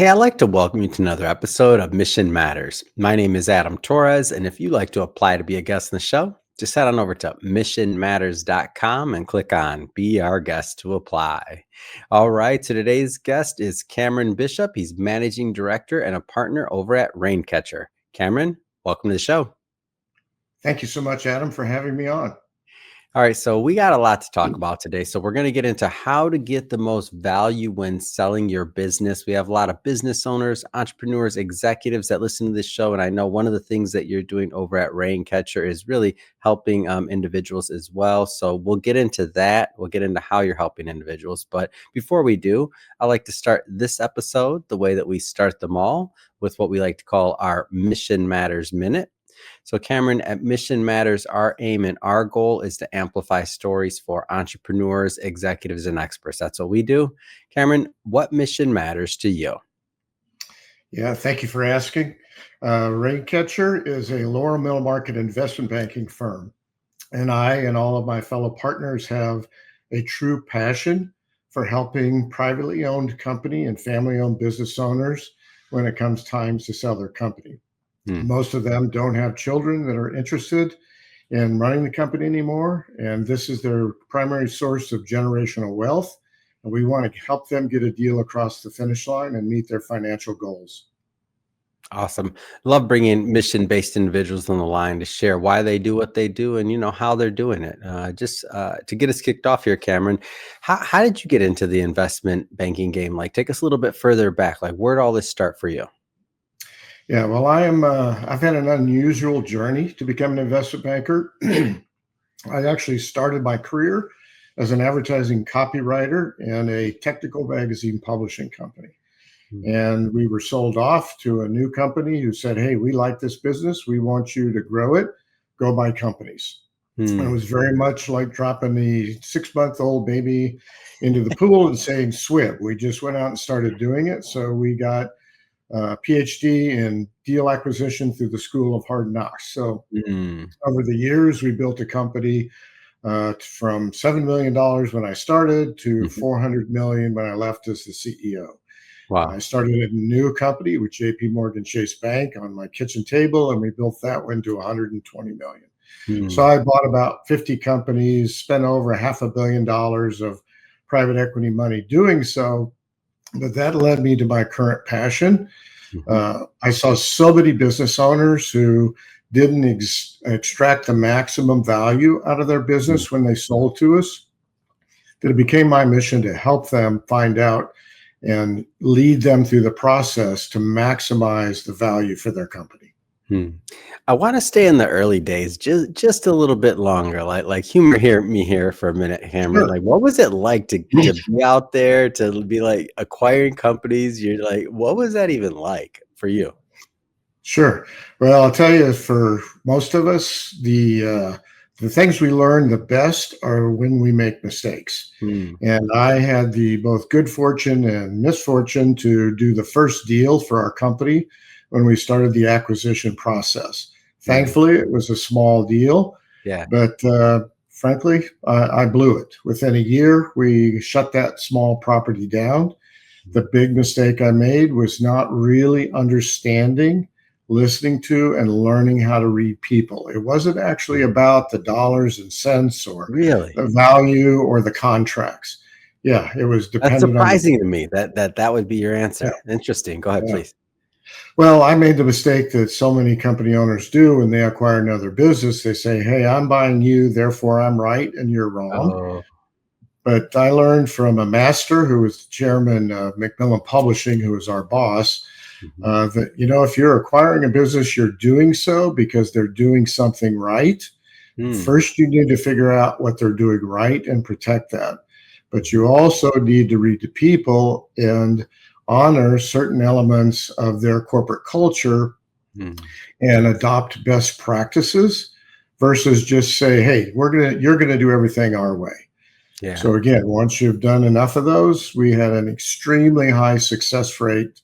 Hey, I'd like to welcome you to another episode of Mission Matters. My name is Adam Torres, and if you'd like to apply to be a guest on the show, just head on over to missionmatters.com and click on Be Our Guest to apply. All right, so today's guest is Cameron Bishop. He's managing director and a partner over at Raincatcher. Cameron, welcome to the show. Thank you so much, Adam, for having me on. All right, so we got a lot to talk about today. So we're going to get into how to get the most value when selling your business. We have a lot of business owners, entrepreneurs, executives that listen to this show. And I know one of the things that you're doing over at Raincatcher is really helping individuals as well. So we'll get into that. We'll get into how you're helping individuals. But before we do, I like to start this episode the way that we start them all, with what we like to call our Mission Matters Minute. So Cameron, at Mission Matters, our aim and our goal is to amplify stories for entrepreneurs, executives, and experts. That's what we do. Cameron, what mission matters to you? Yeah, thank you for asking. Raincatcher is a lower middle market investment banking firm. And I and all of my fellow partners have a true passion for helping privately owned company and family owned business owners when it comes time to sell their company. Most of them don't have children that are interested in running the company anymore, and this is their primary source of generational wealth. And we want to help them get a deal across the finish line and meet their financial goals. Awesome. Love bringing mission-based individuals on the line to share why they do what they do and, how they're doing it. Just to get us kicked off here, Cameron, how did you get into the investment banking game? Like, take us a little bit further back. Like, where did all this start for you? Yeah, well, I've had an unusual journey to become an investment banker. I actually started my career as an advertising copywriter in a technical magazine publishing company. And we were sold off to a new company who said, hey, we like this business. We want you to grow it. Go buy companies. And it was very much like dropping the 6-month-old baby into the pool and saying, swim. We just went out and started doing it. So we got PhD in deal acquisition through the School of Hard Knocks. So over the years, we built a company from $7 million when I started to $400 million when I left as the CEO. Wow. I started a new company with JP Morgan Chase Bank on my kitchen table, and we built that one to $120 million. So I bought about 50 companies, spent over $500 million of private equity money doing so. But that led me to my current passion. I saw so many business owners who didn't extract the maximum value out of their business when they sold to us, that it became my mission to help them find out and lead them through the process to maximize the value for their company. I want to stay in the early days just a little bit longer. Like humor me here for a minute, Cameron. Sure. Like, what was it like to be out there, to be like acquiring companies? You're like, what was that even like for you? Sure. Well, I'll tell you, for most of us, the things we learn the best are when we make mistakes. And I had the both good fortune and misfortune to do the first deal for our company when we started the acquisition process. Thankfully, it was a small deal, but frankly, I blew it. Within a year, we shut that small property down. The big mistake I made was not really understanding, listening to, and learning how to read people. It wasn't actually about the dollars and cents or the value or the contracts. Yeah, it was dependent on. That's surprising to me that would be your answer. Yeah. Interesting. Go ahead, please. Well, I made the mistake that so many company owners do when they acquire another business. They say, hey, I'm buying you, therefore I'm right and you're wrong. But I learned from a master who was the chairman of Macmillan Publishing, who was our boss, that, if you're acquiring a business, you're doing so because they're doing something right. First, you need to figure out what they're doing right and protect that. But you also need to read the people and honor certain elements of their corporate culture and adopt best practices versus just say, hey, you're going to do everything our way. Yeah. So again, once you've done enough of those, we had an extremely high success rate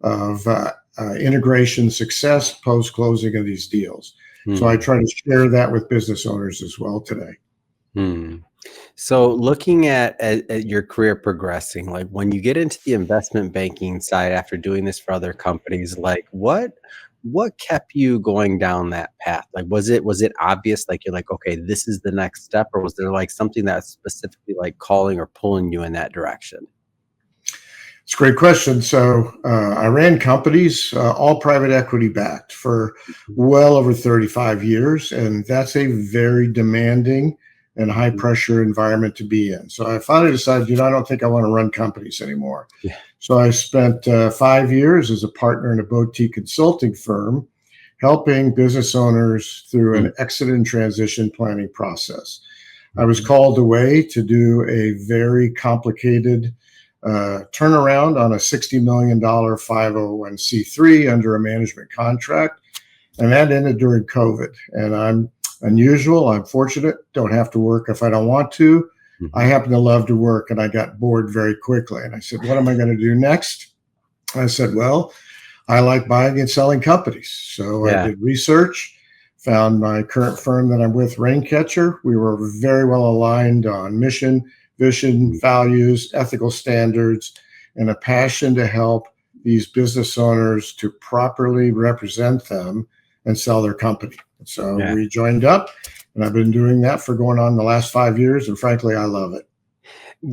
of integration success post-closing of these deals. So I try to share that with business owners as well today. So looking at your career progressing, like when you get into the investment banking side after doing this for other companies, like what kept you going down that path? Like was it obvious like you're like, okay, this is the next step, or was there like something that's specifically like calling or pulling you in that direction? It's a great question. So I ran companies, all private equity backed, for Mhm, well over 35 years. And that's a very demanding and high mhm. pressure environment to be in. So I finally decided, I don't think I want to run companies anymore. Yeah. So I spent 5 years as a partner in a boutique consulting firm, helping business owners through Mm, an exit and transition planning process. I was mhm, called away to do a very complicated turnaround on a $60 million 501c3 under a management contract. And that ended during COVID. And I'm unusual. I'm fortunate. Don't have to work if I don't want to. I mhm. happen to love to work, and I got bored very quickly. And I said, what am I going to do next? I said, well, I like buying and selling companies. So I Yeah. did research, found my current firm that I'm with, Raincatcher. We were very well aligned on mission, vision, Mm, values, ethical standards, and a passion to help these business owners to properly represent them and sell their company. So yeah. we joined up, and I've been doing that for going on the last 5 years. And frankly, I love it.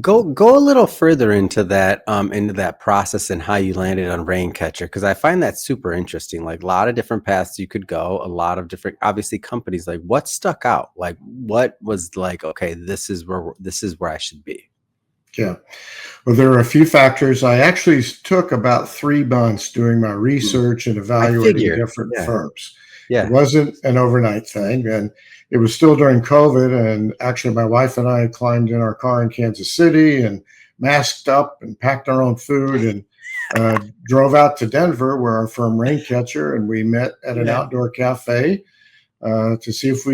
Go a little further into that process and how you landed on Raincatcher, because I find that super interesting. Like a lot of different paths you could go, a lot of different obviously companies. Like what stuck out? Like what was like, okay, this is where I should be. Yeah. Well, there are a few factors. I actually took about 3 months doing my Mm. research and I evaluating figured. different Yeah. firms. It Yeah. wasn't an overnight thing. And it was still during COVID. And actually, my wife and I climbed in our car in Kansas City and masked up and packed our own food and drove out to Denver, where our firm Raincatcher, and we met at an Yeah. outdoor cafe to see if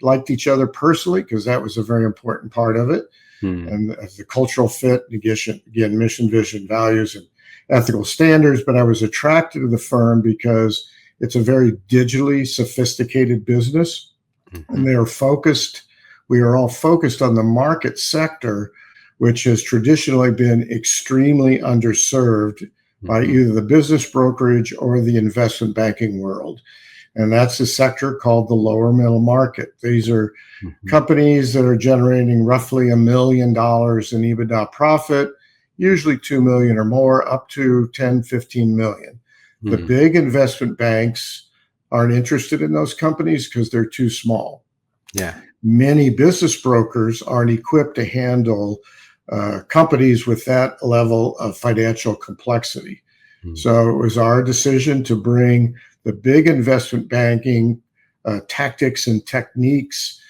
liked each other personally, because that was a very important part of it, Hmm. and as the cultural fit, again, mission, vision, values, and ethical standards. But I was attracted to the firm because it's a very digitally sophisticated business, and Mhm. they are focused. We are all focused on the market sector, which has traditionally been extremely underserved by Mhm. either the business brokerage or the investment banking world. And that's a sector called the lower middle market. These are Mhm. companies that are generating roughly $1 million in EBITDA profit, usually 2 million or more, up to 10, 15 million. The Mhm. big investment banks aren't interested in those companies because they're too small. Yeah. Many business brokers aren't equipped to handle companies with that level of financial complexity. Mm. So it was our decision to bring the big investment banking tactics and techniques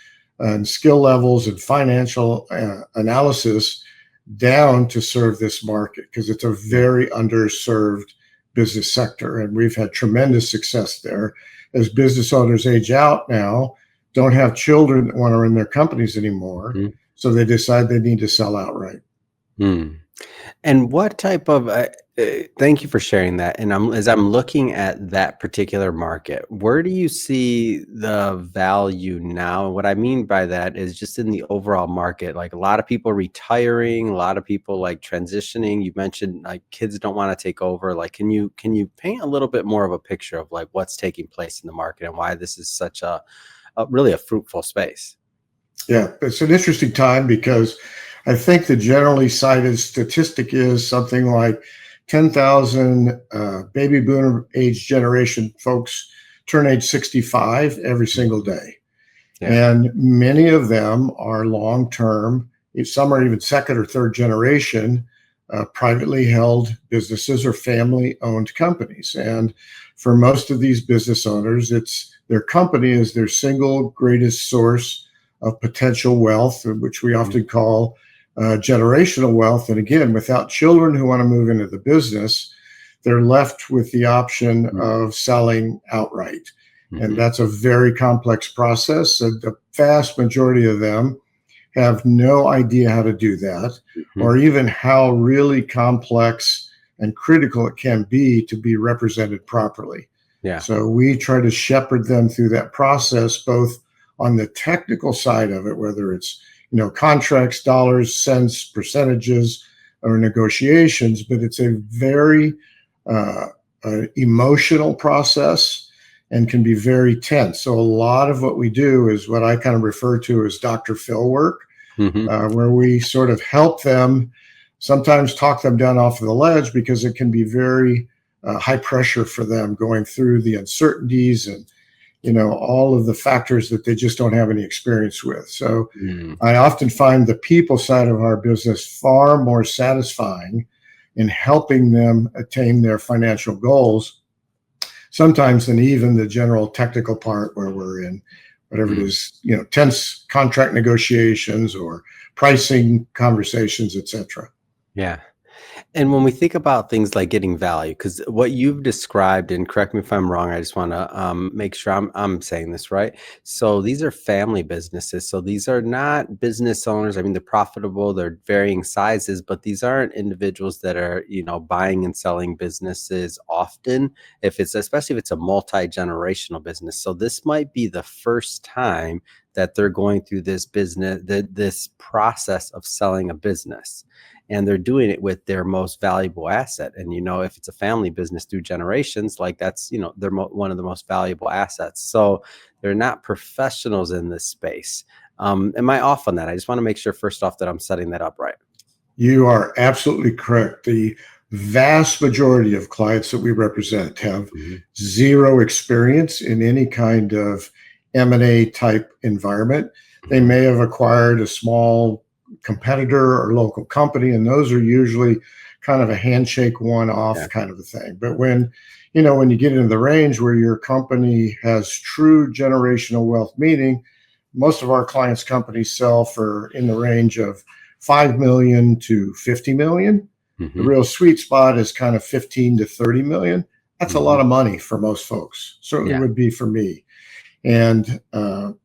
and skill levels and financial analysis down to serve this market, because it's a Yeah. very underserved business sector. And we've had tremendous success there. As business owners age out now, don't have children that want to run their companies anymore. Mhm. So they decide they need to sell outright. Mm. And what type of thank you for sharing that. And as I'm looking at that particular market, where do you see the value now? And what I mean by that is just in the overall market. Like a lot of people retiring, a lot of people like transitioning. You mentioned like kids don't want to take over. Like can you paint a little bit more of a picture of like what's taking place in the market and why this is such a really a fruitful space? Yeah, it's an interesting time because I think the generally cited statistic is something like 10,000 baby boomer age generation folks turn age 65 every single Mhm. day. Yeah. And many of them are long term, some are even second or third generation privately held businesses or family owned companies. And for most of these business owners, it's their company is their single greatest source of potential wealth, which we Mhm. often call generational wealth. And again, without children who want to move into the business, they're left with the option Mhm. of selling outright. And Mhm. that's a very complex process. And the vast majority of them have no idea how to do that, Mhm. or even how really complex and critical it can be represented properly. Yeah. So we try to shepherd them through that process, both on the technical side of it, whether it's contracts, dollars, cents, percentages, or negotiations, but it's a very emotional process and can be very tense. So a lot of what we do is what I kind of refer to as Dr. Phil work, where we sort of help them, sometimes talk them down off of the ledge, because it can be very high pressure for them going through the uncertainties and all of the factors that they just don't have any experience with. So I often find the people side of our business far more satisfying in helping them attain their financial goals, sometimes than even the general technical part where we're in whatever it is, tense contract negotiations or pricing conversations, etc. Yeah. And when we think about things like getting value, because what you've described, and correct me if I'm wrong, I just want to make sure I'm saying this right. So these are family businesses. So these are not business owners. I mean, they're profitable, they're varying sizes, but these aren't individuals that are, buying and selling businesses often, especially if it's a multi-generational business. So this might be the first time that they're going through this this process of selling a business. And they're doing it with their most valuable asset. And, if it's a family business through generations, like that's, they're one of the most valuable assets. So they're not professionals in this space. Am I off on that? I just want to make sure first off that I'm setting that up right. You are absolutely correct. The vast majority of clients that we represent have zero experience in any kind of M&A type environment. They may have acquired a small competitor or local company, and those are usually kind of a handshake one-off kind of a thing. But when you get into the range where your company has true generational wealth, meaning most of our clients' companies sell for in the range of 5 million to 50 million. The real sweet spot is kind of 15 to 30 million. That's a lot of money for most folks. Certainly would be for me. And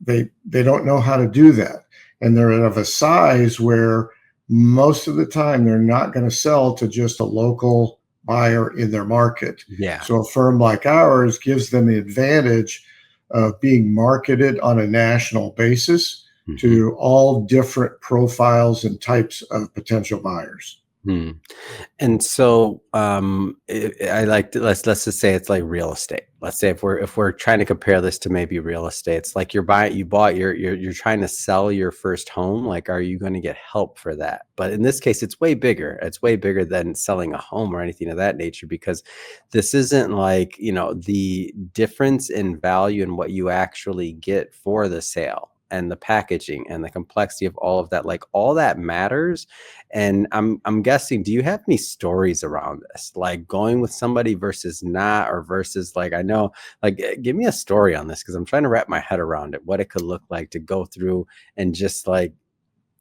they don't know how to do that. And they're of a size where most of the time they're not going to sell to just a local buyer in their market. So a firm like ours gives them the advantage of being marketed on a national basis to all different profiles and types of potential buyers. And so I like to, let's just say it's like real estate. Let's say if we're trying to compare this to maybe real estate, it's like you're trying to sell your first home. Like, are you going to get help for that? But in this case, it's way bigger. It's way bigger than selling a home or anything of that nature, because this isn't like, the difference in value and what you actually get for the sale and the packaging and the complexity of all of that, like all that matters. And I'm guessing, do you have any stories around this, like going with somebody versus not, or versus like, I know, like, give me a story on this, because I'm trying to wrap my head around it, what it could look like to go through and just like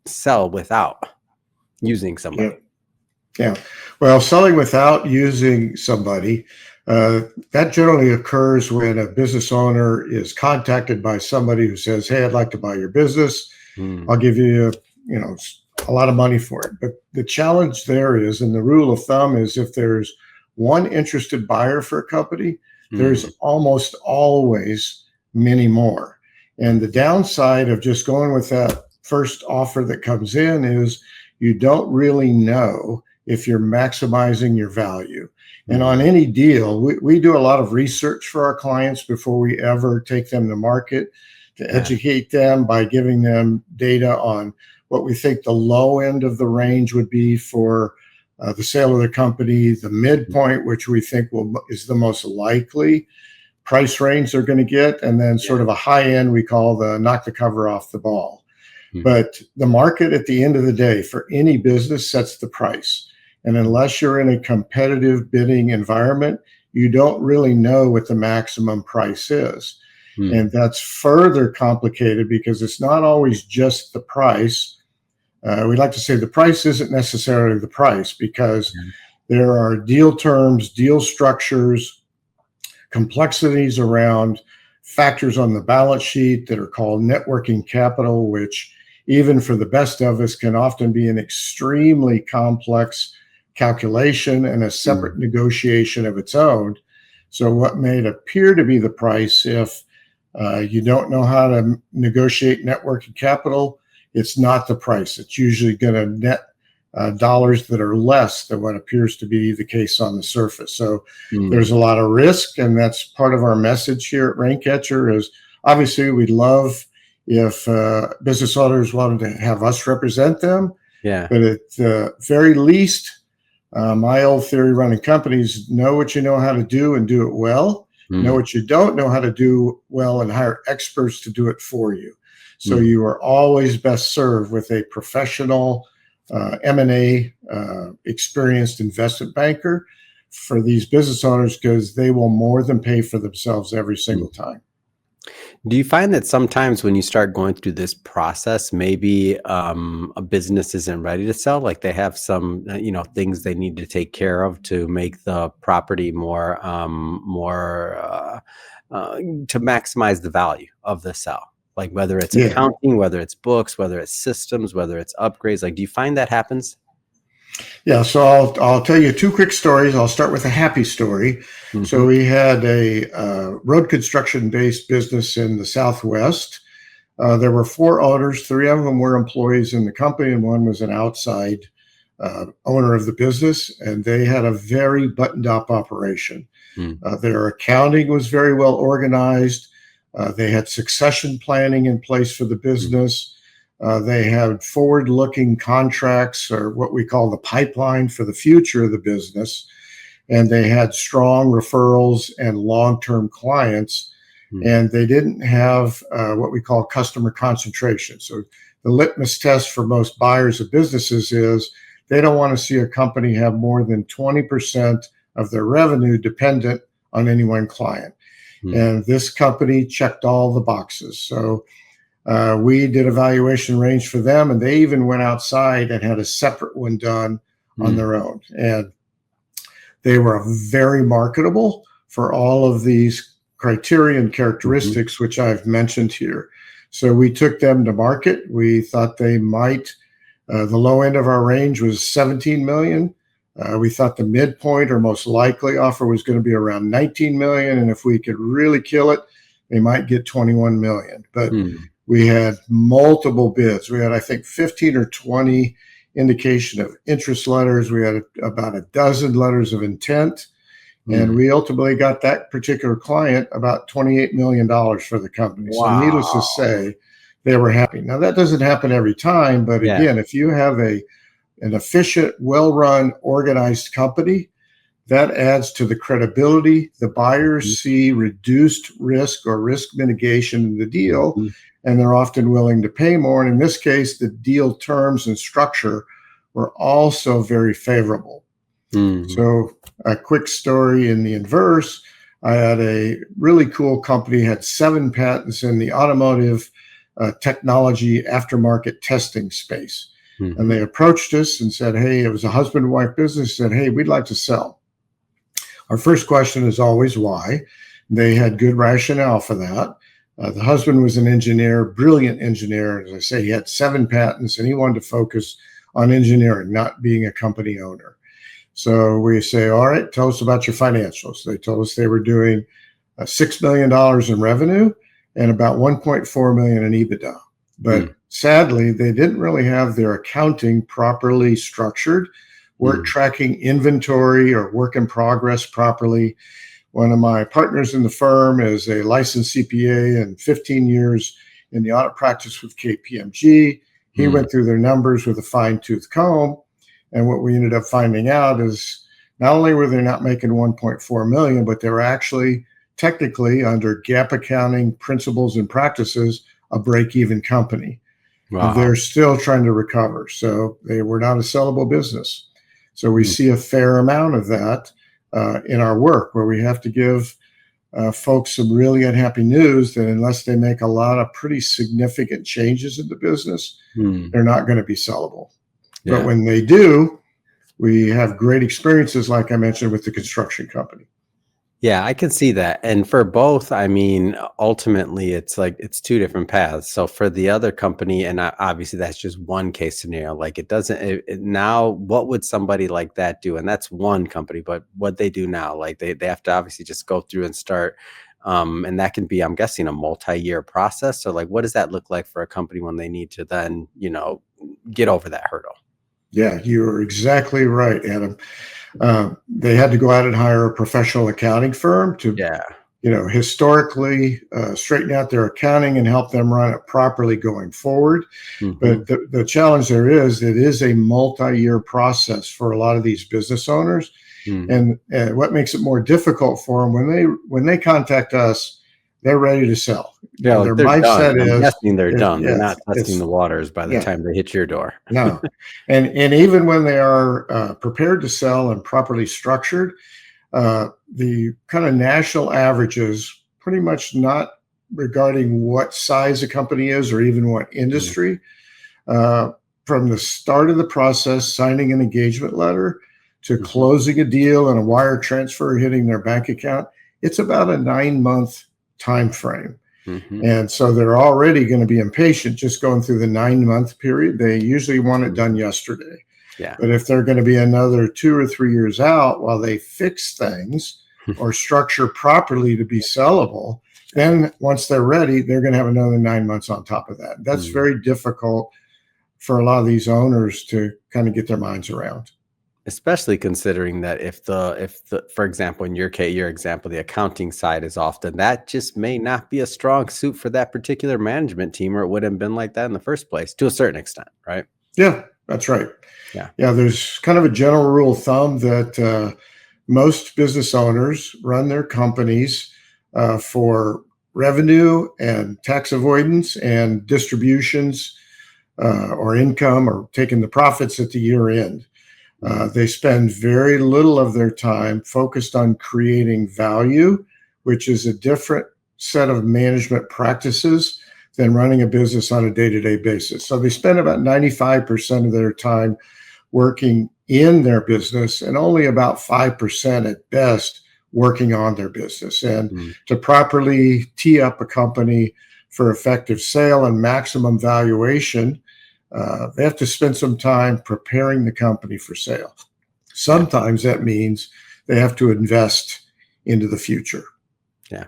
sell without using somebody. Yeah. Well, selling without using somebody, that generally occurs when a business owner is contacted by somebody who says, "Hey, I'd like to buy your business. I'll give you, a lot of money for it." But the challenge there is, and the rule of thumb is, if there's one interested buyer for a company, there's almost always many more. And the downside of just going with that first offer that comes in is you don't really know if you're maximizing your value. And on any deal, we do a lot of research for our clients before we ever take them to market, to educate them by giving them data on what we think the low end of the range would be for the sale of the company, the midpoint, which we think is the most likely price range they're going to get, and then sort of a high end we call the knock the cover off the ball. But the market at the end of the day for any business sets the price. And unless you're in a competitive bidding environment, you don't really know what the maximum price is. And that's further complicated because it's not always just the price. We like to say the price isn't necessarily the price, because there are deal terms, deal structures, complexities around factors on the balance sheet that are called net working capital, which even for the best of us can often be an extremely complex calculation and a separate negotiation of its own. So what may appear to be the price, if you don't know how to negotiate net working capital, it's not the price. It's usually going to net dollars that are less than what appears to be the case on the surface. So there's a lot of risk, and that's part of our message here at Raincatcher. Is obviously we'd love if business owners wanted to have us represent them, Yeah. but at the very least, my old theory running companies: know what you know how to do and do it well. Know what you don't know how to do well and hire experts to do it for you. So you are always best served with a professional M&A experienced investment banker for these business owners, because they will more than pay for themselves every single time. Do you find that sometimes when you start going through this process, maybe a business isn't ready to sell, like they have some, things they need to take care of to make the property more to maximize the value of the sell? Like whether it's accounting, whether it's books, whether it's systems, whether it's upgrades. Like, do you find that happens? Yeah, so I'll tell you two quick stories. I'll start with a happy story. So we had a road construction based business in the Southwest. There were 4 owners. 3 of them were employees in the company, and 1 was an outside owner of the business. And they had a very buttoned up operation. Their accounting was very well organized. They had succession planning in place for the business. They had forward-looking contracts, or what we call the pipeline for the future of the business. And they had strong referrals and long-term clients. And they didn't have what we call customer concentration. So the litmus test for most buyers of businesses is they don't want to see a company have more than 20% of their revenue dependent on any one client. And this company checked all the boxes. So we did a valuation range for them, and they even went outside and had a separate one done on their own. And they were very marketable for all of these criteria and characteristics, which I've mentioned here. So we took them to market. We thought they might, the low end of our range was 17 million. We thought the midpoint or most likely offer was going to be around 19 million. And if we could really kill it, they might get 21 million. But we had multiple bids. We had, I think, 15 or 20 indication of interest letters. We had about a dozen letters of intent. And we ultimately got that particular client about $28 million for the company. Wow. So needless to say, they were happy. Now, that doesn't happen every time. But again, if you have an efficient, well-run, organized company, that adds to the credibility. The buyers see reduced risk or risk mitigation in the deal, and they're often willing to pay more. And in this case, the deal terms and structure were also very favorable. So a quick story in the inverse: I had a really cool company, had 7 patents in the automotive technology aftermarket testing space. And they approached us and said, hey, it was a husband and wife business, said, hey, we'd like to sell. Our first question is always why. They had good rationale for that. The husband was an engineer, brilliant engineer. As I say, he had 7 patents, and he wanted to focus on engineering, not being a company owner. So we say, all right, tell us about your financials. They told us they were doing $6 million in revenue and about 1.4 million in EBITDA. But sadly, they didn't really have their accounting properly structured, weren't tracking inventory or work in progress properly. One of my partners in the firm is a licensed CPA and 15 years in the audit practice with KPMG. He went through their numbers with a fine-tooth comb. And what we ended up finding out is not only were they not making 1.4 million, but they were actually technically, under GAAP accounting principles and practices, a break-even company. And they're still trying to recover. So they were not a sellable business. So we see a fair amount of that in our work, where we have to give folks some really unhappy news that unless they make a lot of pretty significant changes in the business, they're not going to be sellable. But when they do, we have great experiences, like I mentioned, with the construction company. Yeah, I can see that. And for both, I mean, ultimately, it's like it's 2 different paths. So for the other company, and obviously that's just one case scenario. Like it doesn't now, what would somebody like that do? And that's one company, but what they do now, like they have to obviously just go through and start And that can be, I'm guessing, a multi-year process. So like, what does that look like for a company when they need to then, get over that hurdle? Yeah, you're exactly right, Adam. They had to go out and hire a professional accounting firm to, Yeah. historically straighten out their accounting and help them run it properly going forward. Hmm. But the challenge there is, it is a multi-year process for a lot of these business owners. Hmm. And what makes it more difficult for them, when they contact us, they're ready to sell. Yeah, like Their they're done. mindset I'm is, guessing they're done. They're not testing it's the waters by the yeah, time they hit your door. no. And even when they are prepared to sell and properly structured, the kind of national averages, pretty much not regarding what size a company is or even what Mm, industry, uh, from the start of the process, signing an engagement letter, to mhm, closing a deal and a wire transfer hitting their bank account, it's about a 9-month time frame. mhm, And so they're already going to be impatient just going through the 9-month period. They usually want it done mhm. yesterday. Yeah. But if they're going to be another 2 or 3 years out while they fix things or structure properly to be sellable, then once they're ready, they're going to have another 9 months on top of that. That's Mm. very difficult for a lot of these owners to kind of get their minds around. Especially considering that if the for example, in your case, your example, the accounting side is often that just may not be a strong suit for that particular management team, or it wouldn't have been like that in the first place to a certain extent, right? Yeah, that's right. Yeah. Yeah, there's kind of a general rule of thumb that most business owners run their companies for revenue and tax avoidance and distributions, or income, or taking the profits at the year end. Mm, They spend very little of their time focused on creating value, which is a different set of management practices than running a business on a day to day basis. So they spend about 95% of their time working in their business and only about 5% at best working on their business. And mm. to properly tee up a company for effective sale and maximum valuation, they have to spend some time preparing the company for sale. Yeah. Sometimes that means they have to invest into the future. Yeah.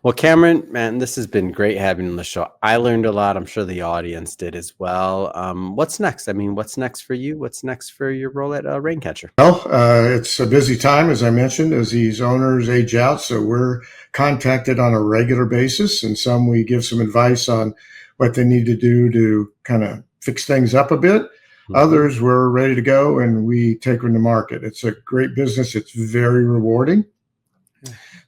Well, Cameron, man, this has been great having you on the show. I learned a lot. I'm sure the audience did as well. What's next? I mean, what's next for you? What's next for your role at Raincatcher? Well, it's a busy time, as I mentioned, as these owners age out. So we're contacted on a regular basis, and some we give some advice on what they need to do to kind of fix things up a bit. Hmm. Others, we're ready to go and we take them to market. It's a great business. It's very rewarding.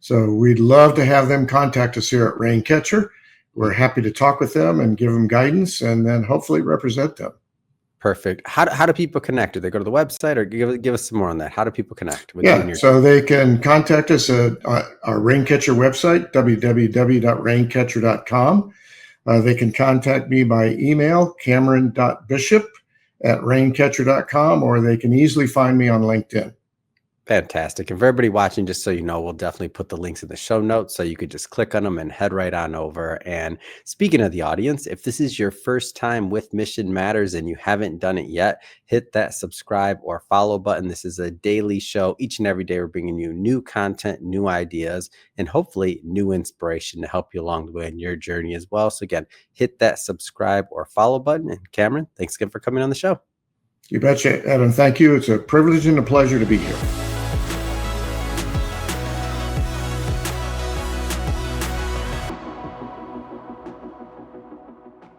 So we'd love to have them contact us here at Raincatcher. We're happy to talk with them and give them guidance and then hopefully represent them. Perfect. How do people connect? Do they go to the website, or give us some more on that? How do people connect with you Yeah, and your so they can contact us at our Raincatcher website, www.raincatcher.com. They can contact me by email, cameron.bishop@raincatcher.com, or they can easily find me on LinkedIn. Fantastic. And for everybody watching, just so you know, we'll definitely put the links in the show notes so you could just click on them and head right on over. And speaking of the audience, if this is your first time with Mission Matters and you haven't done it yet, hit that subscribe or follow button. This is a daily show. Each and every day, we're bringing you new content, new ideas, and hopefully new inspiration to help you along the way in your journey as well. So, again, hit that subscribe or follow button. And Cameron, thanks again for coming on the show. You betcha, Adam. Thank you. It's a privilege and a pleasure to be here.